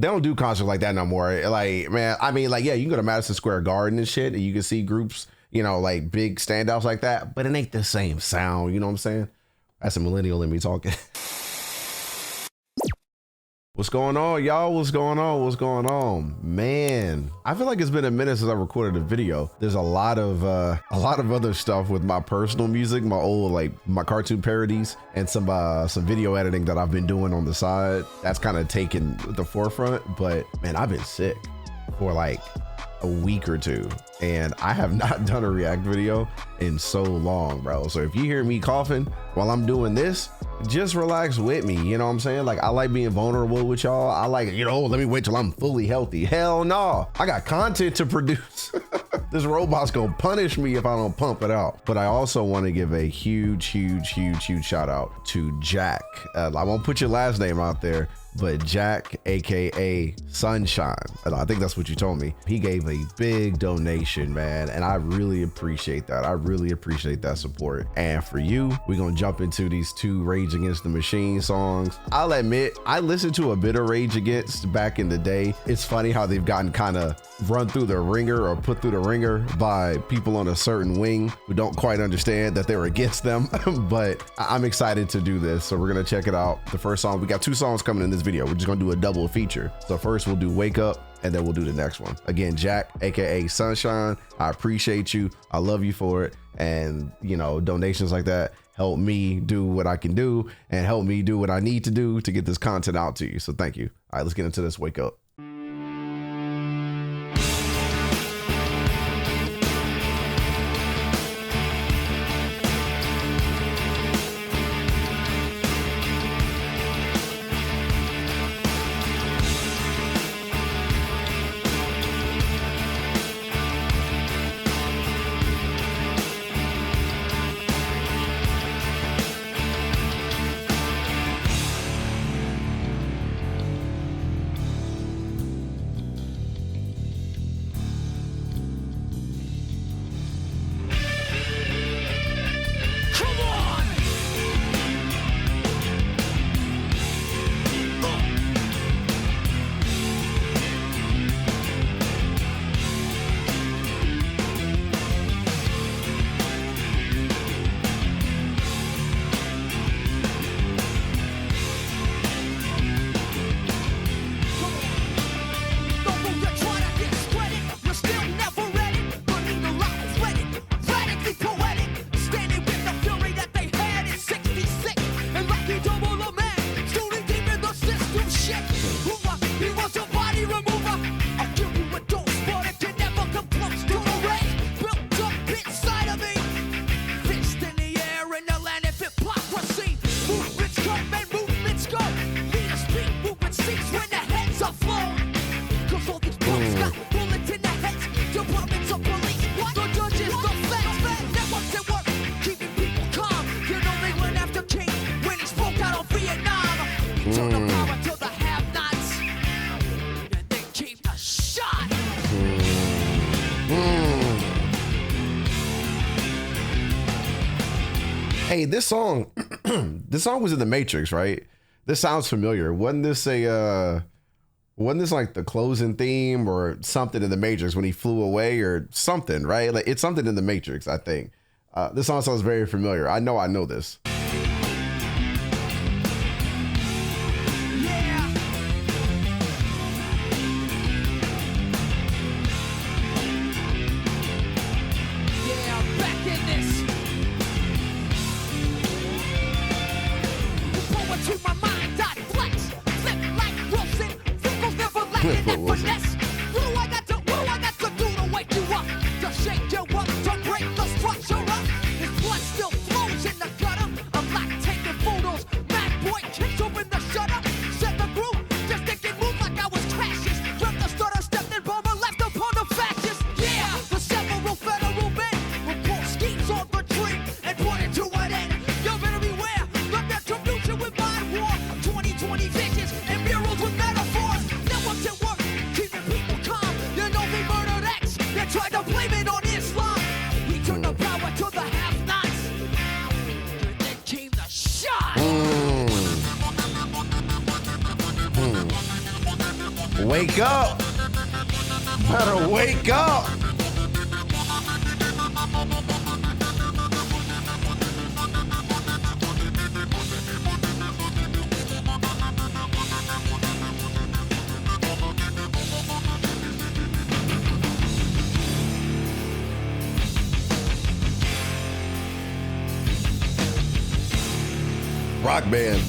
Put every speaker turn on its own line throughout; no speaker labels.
They don't do concerts like that no more. Like, man, I mean, like, yeah, you can go to Madison Square Garden and shit, and you can see groups, you know, like big standouts like that, but it ain't the same sound. You know what I'm saying? That's a millennial in me talking. What's going on, y'all? What's going on? What's going on? Man, I feel like it's been a minute since I recorded a video. There's a lot of other stuff with my personal music, my old, like my cartoon parodies, and some video editing that I've been doing on the side. That's kind of taken the forefront, but man, I've been sick for like a week or two, and I have not done a react video in so long, bro. So if you hear me coughing while I'm doing this, just relax with me. You know what I'm saying? Like, I like being vulnerable with y'all. I like, you know, let me wait till I'm fully healthy. Hell no, I got content to produce. This robot's gonna punish me if I don't pump it out. But I also want to give a huge shout out to Jack. I won't put your last name out there, but Jack, aka Sunshine, and I think that's what you told me. He gave a big donation, man, and I really appreciate that. I really appreciate that support. And for you, we're gonna jump into these two Rage Against the Machine songs. I'll admit, I listened to a bit of Rage Against back in the day. It's funny how they've gotten kind of run through the ringer or put through the ringer by people on a certain wing who don't quite understand that they're against them. But I'm excited to do this, so we're gonna check it out. The first song, we got two songs coming in this video. We're just gonna do a double feature. So first we'll do Wake Up, and then we'll do the next one. Again, Jack, aka Sunshine, I appreciate you. I love you for it. And you know, donations like that help me do what I can do and help me do what I need to do to get this content out to you. So thank you. All right, let's get into this. Wake Up. Hey, this song, this song was in The Matrix, right? This sounds familiar. Wasn't this like the closing theme or something in The Matrix when he flew away or something, right? Like, it's something in The Matrix, I think. This song sounds very familiar. I know this. What do I got to do to wake you up? To shake you up, to break the structure up. His blood still flows in the gutter. I'm like taking photos. Bad boy kicks open the shutter. Set the groove, just thinking move like I was crashes. From the stutter, stepped in bomber, left upon the fascists. Yeah, the several federal men report schemes on the tree and put it to an end. You better beware, the retribution with mind war. 2020 visions and murals with metaphors. Networks at work. Wake up. Better wake up. Rock band.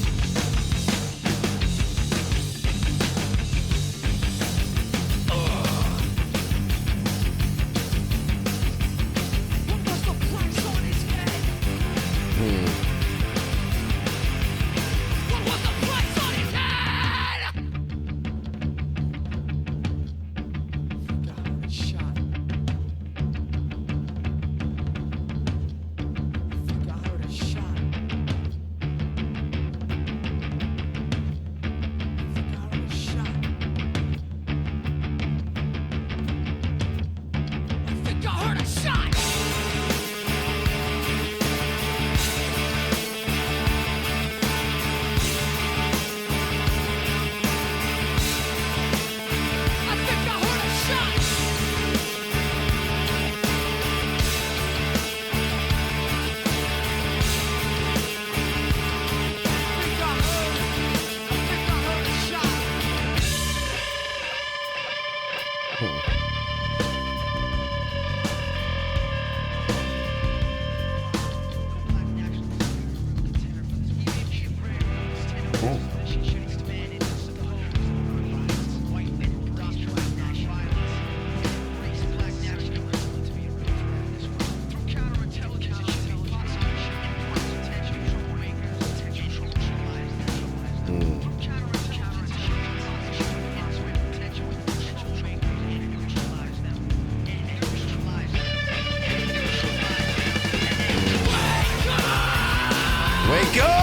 Wake up!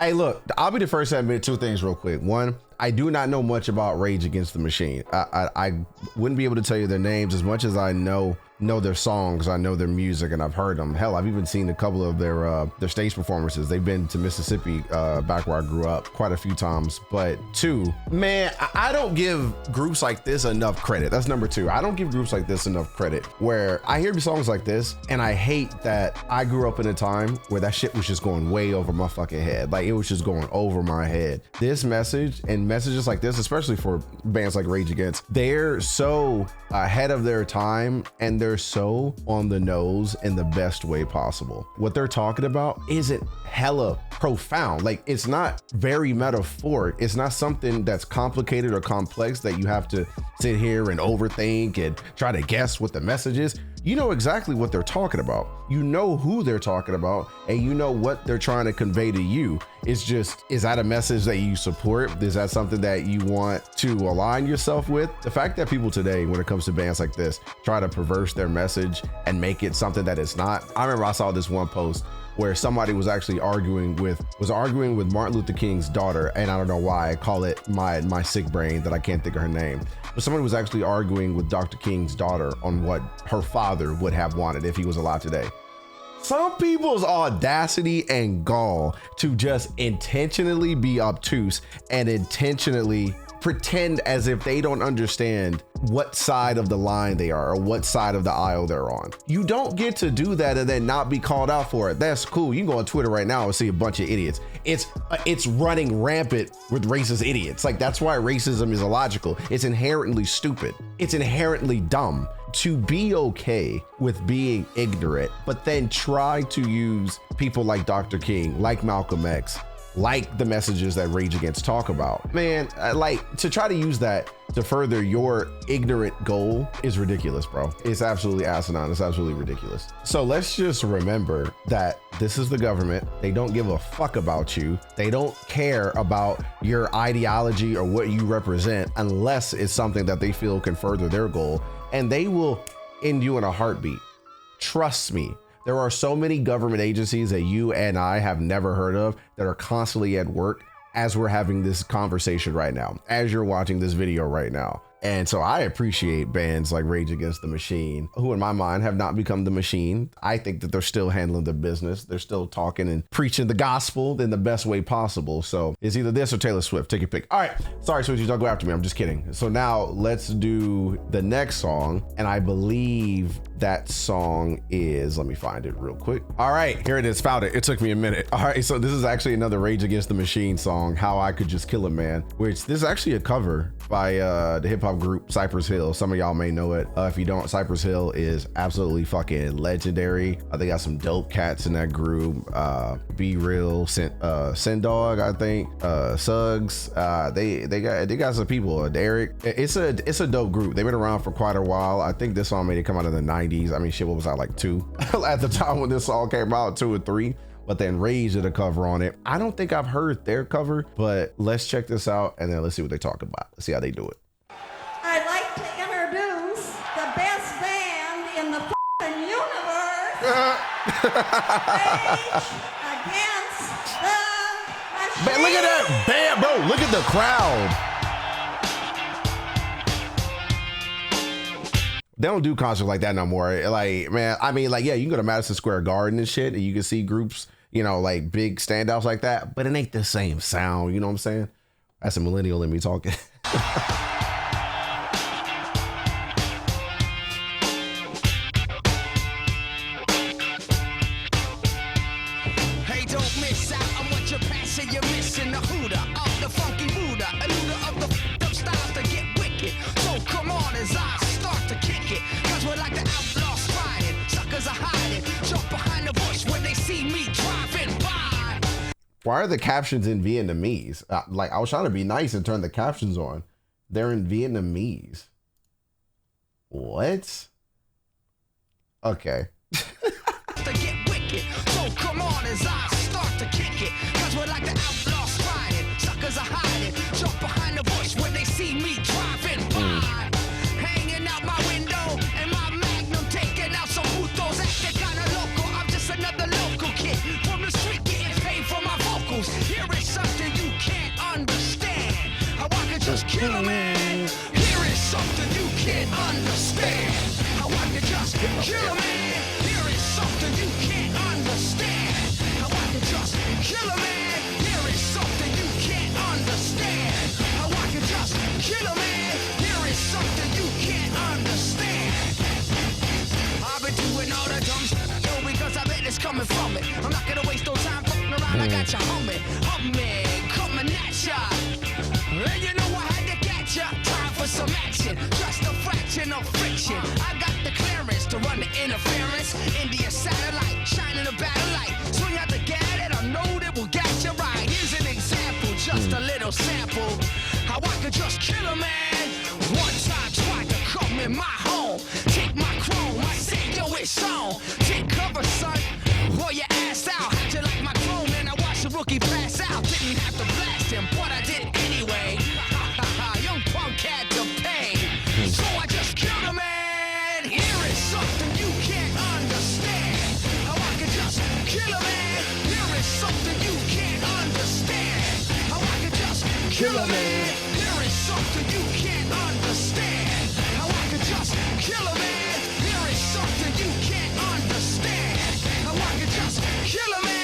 Hey, look, I'll be the first to admit two things real quick. One, I do not know much about Rage Against the Machine. I wouldn't be able to tell you their names as much as I know their songs. I know their music and I've heard them. Hell, I've even seen a couple of their stage performances. They've been to Mississippi, back where I grew up, quite a few times. But two, man, I don't give groups like this enough credit. That's number two. I don't give groups like this enough credit, where I hear songs like this and I hate that I grew up in a time where that shit was just going way over my fucking head. Like, it was just going over my head. This message and messages like this, especially for bands like Rage Against, they're so ahead of their time and they're so on the nose in the best way possible. What they're talking about isn't hella profound. Like, it's not very metaphoric. It's not something that's complicated or complex that you have to sit here and overthink and try to guess what the message is. You know exactly what they're talking about. You know who they're talking about, and you know what they're trying to convey to you. It's just, is that a message that you support? Is that something that you want to align yourself with? The fact that people today, when it comes to bands like this, try to perverse their message and make it something that it's not. I remember I saw this one post where somebody was actually arguing with Martin Luther King's daughter, and I don't know why I call it my sick brain that I can't think of her name, but somebody was actually arguing with Dr. King's daughter on what her father would have wanted if he was alive today. Some people's audacity and gall to just intentionally be obtuse and intentionally pretend as if they don't understand what side of the line they are or what side of the aisle they're on. You don't get to do that and then not be called out for it. That's cool. You can go on Twitter right now and see a bunch of idiots. It's running rampant with racist idiots. Like, that's why racism is illogical. It's inherently stupid. It's inherently dumb. to be okay with being ignorant, but then try to use people like Dr. King, like Malcolm X, like the messages that Rage Against talk about. Man, like to try to use that to further your ignorant goal is ridiculous, bro. It's absolutely asinine. It's absolutely ridiculous. So let's just remember that this is the government. They don't give a fuck about you. They don't care about your ideology or what you represent unless it's something that they feel can further their goal, and they will end you in a heartbeat. Trust me. There are so many government agencies that you and I have never heard of that are constantly at work as we're having this conversation right now, as you're watching this video right now. And so I appreciate bands like Rage Against the Machine, who in my mind have not become the machine. I think that they're still handling their business. They're still talking and preaching the gospel in the best way possible. So it's either this or Taylor Swift. Take your pick. All right. Sorry, Switchy, don't go after me. I'm just kidding. So now let's do the next song. And I believe that song is, let me find it real quick. All right, here it is. Found it. It took me a minute. All right. So this is actually another Rage Against the Machine song, How I Could Just Kill a Man, which this is actually a cover by the hip hop group Cypress Hill. Some of y'all may know it. If you don't, Cypress Hill is absolutely fucking legendary. They got some dope cats in that group. Be Real, Sin Dog, I think, Suggs. They got some people. Derek. It's a dope group. They've been around for quite a while. I think this song made it come out in the 90s. I mean, shit, what was I, like 2 at the time when this song came out, 2 or 3. But then Rage did a cover on it. I don't think I've heard their cover, but let's check this out and then let's see what they talk about. Let's see how they do it.
I'd like to introduce the best band in the f***ing universe. Rage Against the Machine.
Man, look at that band, bro. Look at the crowd. They don't do concerts like that no more. Like, man, I mean, like, yeah, you can go to Madison Square Garden and shit, and you can see groups, you know, like big standouts like that, but it ain't the same sound. You know what I'm saying? That's a millennial in me talking.
Hey, don't miss out on what you're passing. You're missing the hooter of the funky Buddha, a looter of the f***ed up styles to get wicked. So come on as I start to kick it, cause we're like the outlaws spying. Suckers are hiding, jump behind the bush when they see me driving by.
Why are the captions in Vietnamese? Like, I was trying to be nice and turn the captions on. They're in Vietnamese. What? Okay.
To get wicked, so come on as I start to kick it, cause we're like the outlaws spying. Suckers are hiding, jump behind the bush when they see me driving by. Hanging out my window and my magnum taking out some putos acting kinda local. I'm just another local kid from the street getting paid for my vocals. Here is something you can't understand, how I could just kill a man. Here is something you can't understand, how I could just kill a man. Here is something you can't understand, how I could just kill a man. Here is something you can't understand, how I could just kill a man. Here is something you can't understand. I've been doing all the dumb shit, yo, because I bet it's coming from it. I'm not gonna waste no time fucking around. I got you humming, coming at ya. And you know I had to catch ya. Time for some action, just a fraction of friction. I got the clearance to run the interference. India satellite, shining a battle light. Swing out the gadget, I know that will get you right. Here's an example, just a little sample, how I could just kill a man. One time tried to come in my home, take my chrome, I said, yo, it's on. Take cover, son, or your ass out. How'd you like my chrome? And I watched the rookie pass out. Didn't have to blast him, but I did anyway. Young punk had to pay, so I just killed a man. Here is something you can't understand, how I could just kill a man. Here is something you can't understand, how I could just kill a man. Here is something you can't understand, how I could just kill a man. Here is something you can't understand, how I could just kill a man.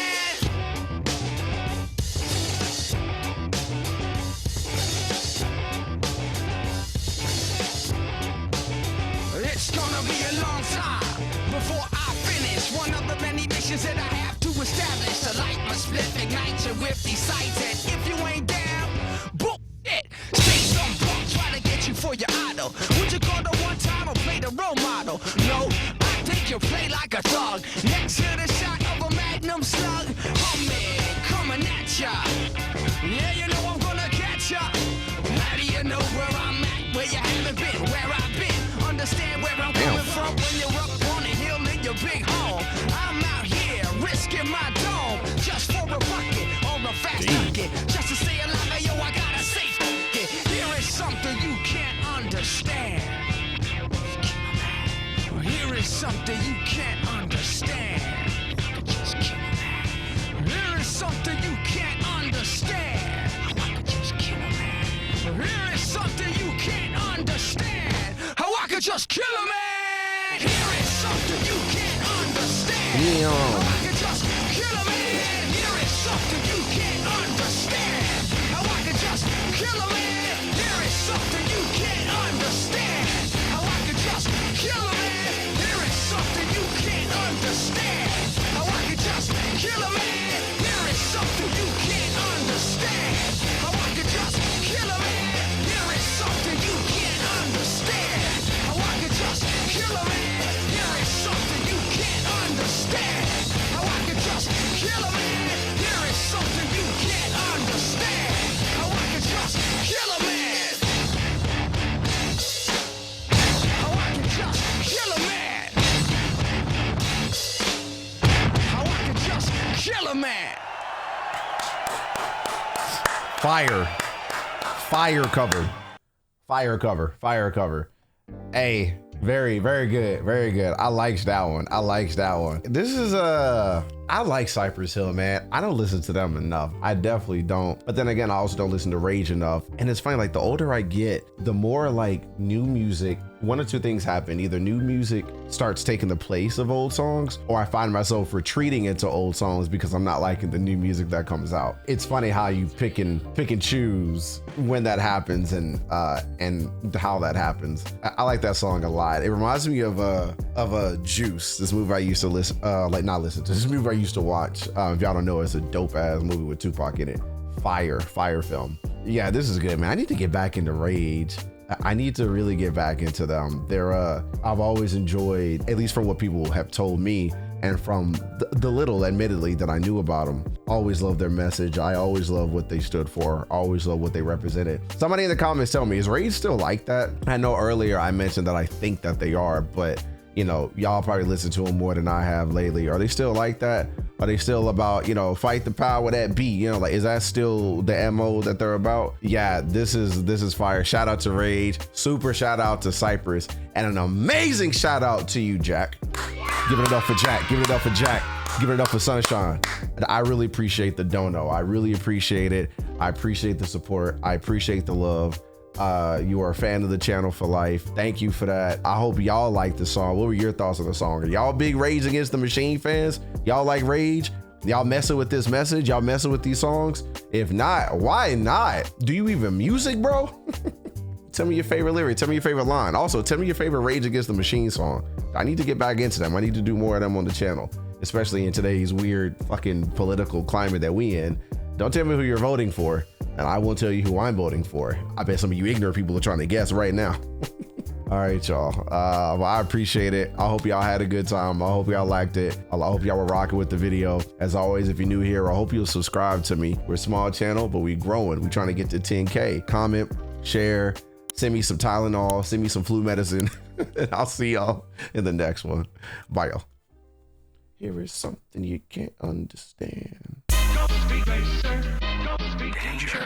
It's gonna be a long time before I finish one of the many missions that I have to establish. To light my split, ignite you with these sights. And if you ain't down, book it. Say some punk try to get you for your idol. Would you go the one time or play the role model. No, I take your play like a thug. Next to the shot of a magnum slug. Homie, coming at ya. Yeah, you know I'm gonna catch ya. How do you know where I'm at? Where you haven't been, where I've been. Understand where I'm coming from when you're up on a hill in your big home. I'm out here risking my dome just for a bucket on the fast bucket. Just to stay alive, hey, yo, I got a safety. Here is something you can't understand. Here is something you can't understand. Here is something you can't understand. Here is something you can't understand. How I could just kill a man. Here is something you can't understand. How I could just kill a man. Here is something you can't understand. How I could just kill a man. Here is something you can't understand. How I could just kill a man. Here is something you can't understand. How I could just kill a man. Here is something you can't understand. How I could just kill a man. Here is something you can't understand. How I could just kill a man. Here is something you can't understand. How I could just kill a man. Here is something you can't understand. How I could just kill a man. How I could just kill a man. How I could just kill a man.
Fire cover. Hey, very good, very good. I liked that one. This is I like Cypress Hill, man. I don't listen to them enough. I definitely don't. But then again, I also don't listen to Rage enough. And it's funny, like the older I get, the more like new music, one or two things happen. Either new music starts taking the place of old songs, or I find myself retreating into old songs because I'm not liking the new music that comes out. It's funny how you pick and choose when that happens and how that happens. I like that song a lot. It reminds me of a Juice, this movie I used to this movie I used to watch. If y'all don't know, it's a dope ass movie with Tupac in it. Fire film. Yeah, this is good, man. I need to get back into Rage. I need to really get back into them. I've always enjoyed, at least from what people have told me and from the little, admittedly, that I knew about them, always loved their message. I always loved what they stood for. Always loved what they represented. Somebody in the comments tell me, is Rage still like that? I know earlier I mentioned that I think that they are, but you know, y'all probably listen to them more than I have lately. Are they still like that? Are they still about, you know, fight the power that be, you know, like, is that still the MO that they're about? Yeah, this is fire. Shout out to Rage, super shout out to Cypress, and an amazing shout out to you, Jack. Give it up for Jack. Give it up for Jack. Give it up for Sunshine. And I really appreciate the dono. I really appreciate it. I appreciate the support. I appreciate the love. You are a fan of the channel for life. Thank you for that. I hope y'all like the song. What were your thoughts on the song? Are y'all big Rage Against the Machine fans? Y'all like Rage? Y'all messing with this message? Y'all messing with these songs? If not, why not? Do you even music, bro? Tell me your favorite lyric. Tell me your favorite line. Also, tell me your favorite Rage Against the Machine song. I need to get back into them. I need to do more of them on the channel, especially in today's weird fucking political climate that we in. Don't tell me who you're voting for, and I won't tell you who I'm voting for. I bet some of you ignorant people are trying to guess right now. All right, y'all. Well, I appreciate it. I hope y'all had a good time. I hope y'all liked it. I hope y'all were rocking with the video. As always, if you're new here, I hope you'll subscribe to me. We're a small channel, but we're growing. We're trying to get to 10K. Comment, share, send me some Tylenol, send me some flu medicine, and I'll see y'all in the next one. Bye, y'all. Here is something you can't understand.
Danger.